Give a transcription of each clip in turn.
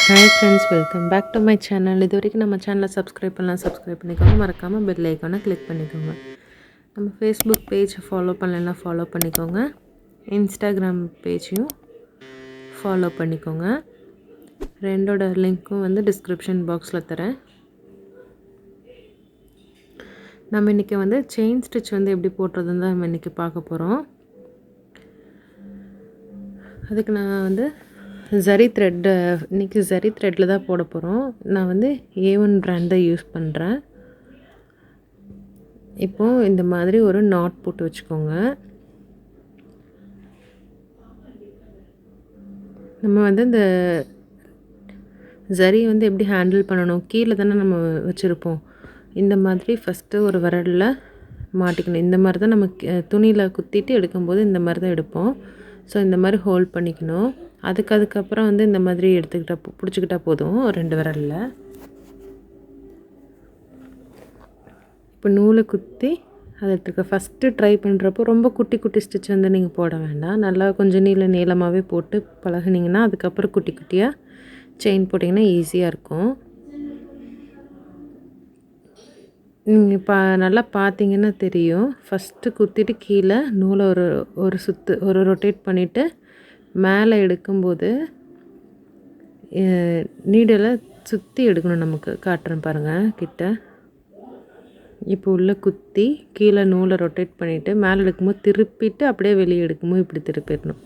Hi friends, welcome back to my channel. இதுவரைக்கும் நம்ம சேனலை சப்ஸ்கிரைப் பண்ணிக்கோங்க. மறக்காமல் பெல் ஐக்கானை கிளிக் பண்ணிக்கோங்க. நம்ம ஃபேஸ்புக் பேஜ் ஃபாலோ பண்ணலைன்னா ஃபாலோ பண்ணிக்கோங்க. இன்ஸ்டாகிராம் பேஜையும் ஃபாலோ பண்ணிக்கோங்க. ரெண்டோட லிங்க்கும் வந்து டிஸ்கிரிப்ஷன் பாக்ஸில் தரேன். நம்ம இன்றைக்கி வந்து செயின் ஸ்டிச் வந்து எப்படி போடுறதுன்னு தான் நம்ம இன்றைக்கி பார்க்க போகிறோம். அதுக்கு நான் வந்து ஜரி த்ரெட்டு இன்றைக்கி ஜரி த்ரெட்டில் தான் போட போகிறோம். நான் வந்து A1 பிராண்ட் தான் யூஸ் பண்ணுறேன். இப்போது இந்த மாதிரி ஒரு நாட் போட்டு வச்சுக்கோங்க. நம்ம வந்து இந்த ஜரி வந்து எப்படி ஹேண்டில் பண்ணணும், கீழே தானே நம்ம வச்சுருப்போம். இந்த மாதிரி ஃபஸ்ட்டு ஒரு விரலில் மாட்டிக்கணும். இந்த மாதிரி தான் நம்ம துணியில் குத்திட்டு எடுக்கும்போது இந்த மாதிரி தான் எடுப்போம். ஸோ இந்த மாதிரி ஹோல்ட் பண்ணிக்கணும். அதுக்கப்புறம் வந்து இந்த மாதிரி பிடிச்சிக்கிட்டா போதும் 2 விரலில். இப்போ நூலை குத்தி அதை எடுத்துக்க. ஃபஸ்ட்டு ட்ரை பண்ணுறப்போ ரொம்ப குட்டி குட்டி ஸ்டிச் வந்து நீங்கள் போட வேண்டாம். நல்லா கொஞ்சம் நீளமாகவே போட்டு பழகுனிங்கன்னா அதுக்கப்புறம் குட்டி குட்டியாக செயின் போட்டிங்கன்னா ஈஸியாக இருக்கும். நீங்கள் நல்லா பார்த்தீங்கன்னா தெரியும். ஃபஸ்ட்டு குத்திட்டு கீழே நூலை ஒரு சுற்று ரொட்டேட் பண்ணிவிட்டு மேலே எடுக்கும்போது நீடில் சுற்றி எடுக்கணும். நமக்கு காட்டுறேன் பாருங்கள் கிட்ட. இப்போ உள்ளே குத்தி கீழே நூலை ரொட்டேட் பண்ணிவிட்டு மேலே எடுக்கும்போது திருப்பிட்டு அப்படியே வெளியே எடுக்கும்போது இப்படி திருப்பிடணும்.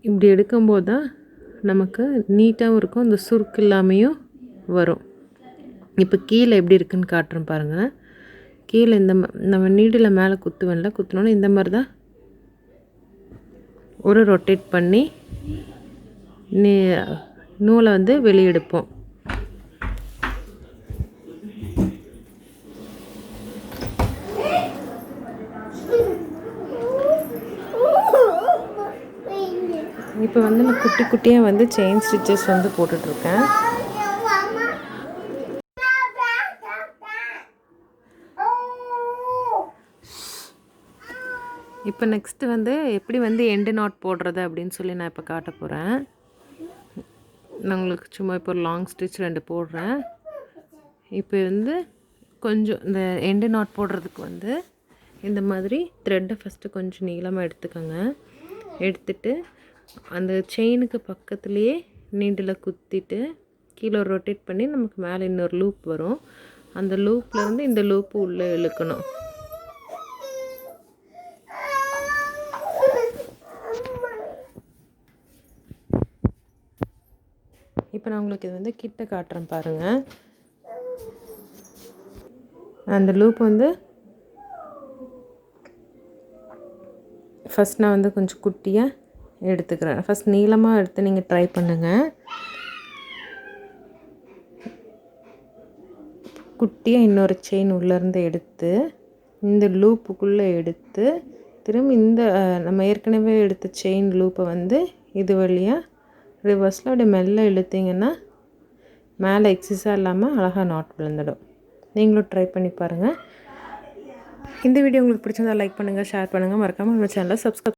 இப்படி எடுக்கும்போது தான் நமக்கு நீட்டாகவும் இருக்கும், இந்த சுருக்கு இல்லாமையும் வரும். இப்போ கீழே எப்படி இருக்குதுன்னு காட்டுறேன் பாருங்கள். கீழே நம்ம நீடில் மேலே குத்தினோன்னு இந்த மாதிரி தான் ஒரு ரொட்டேட் பண்ணி நூலை வந்து வெளியே எடுப்போம். இப்போ வந்து நான் குட்டி குட்டியாக வந்து செயின் ஸ்டிச்சஸ் வந்து போட்டுட்ருக்கேன். இப்போ நெக்ஸ்ட்டு வந்து எப்படி வந்து எண்டு நாட் போடுறது அப்படின்னு சொல்லி நான் இப்போ காட்ட போகிறேன். நான் உங்களுக்கு சும்மா இப்போ ஒரு லாங் ஸ்டிச் 2 போடுறேன். இப்போ வந்து கொஞ்சம் இந்த எண்டு நாட் போடுறதுக்கு வந்து இந்த மாதிரி த்ரெட்டை ஃபஸ்ட்டு கொஞ்சம் நீளமாக எடுத்துக்கோங்க. எடுத்துட்டு அந்த செயினுக்கு பக்கத்துலேயே நீண்டில் குத்திட்டு கீழே ரொட்டேட் பண்ணி நமக்கு மேலே இன்னொரு லூப் வரும். அந்த லூப்லேருந்து இந்த லூப்பு உள்ளே இழுக்கணும். இப்போ நான் உங்களுக்கு இது வந்து கிட்ட காட்டுறேன் பாருங்கள். அந்த லூப் வந்து ஃபஸ்ட் நான் வந்து கொஞ்சம் குட்டியாக எடுத்துக்கிறேன். ஃபஸ்ட் நீளமாக எடுத்து நீங்கள் ட்ரை பண்ணுங்கள். குட்டியாக இன்னொரு செயின் உள்ளேருந்து எடுத்து இந்த லூப்புக்குள்ளே எடுத்து திரும்ப இந்த நம்ம ஏற்கனவே எடுத்த செயின் லூப்பை வந்து இது வழியாக ரிவர்ஸில் அப்படியே மெல்ல இழுத்திங்கன்னா மேலே எக்ஸஸாக இல்லாமல் அழகாக நாட் விழுந்துடும். நீங்களும் ட்ரை பண்ணி பாருங்கள். இந்த வீடியோ உங்களுக்கு பிடிச்சிருந்தா லைக் பண்ணுங்கள், ஷேர் பண்ணுங்கள். மறக்காமல் நம்ம சேனலை சப்ஸ்கிரைப்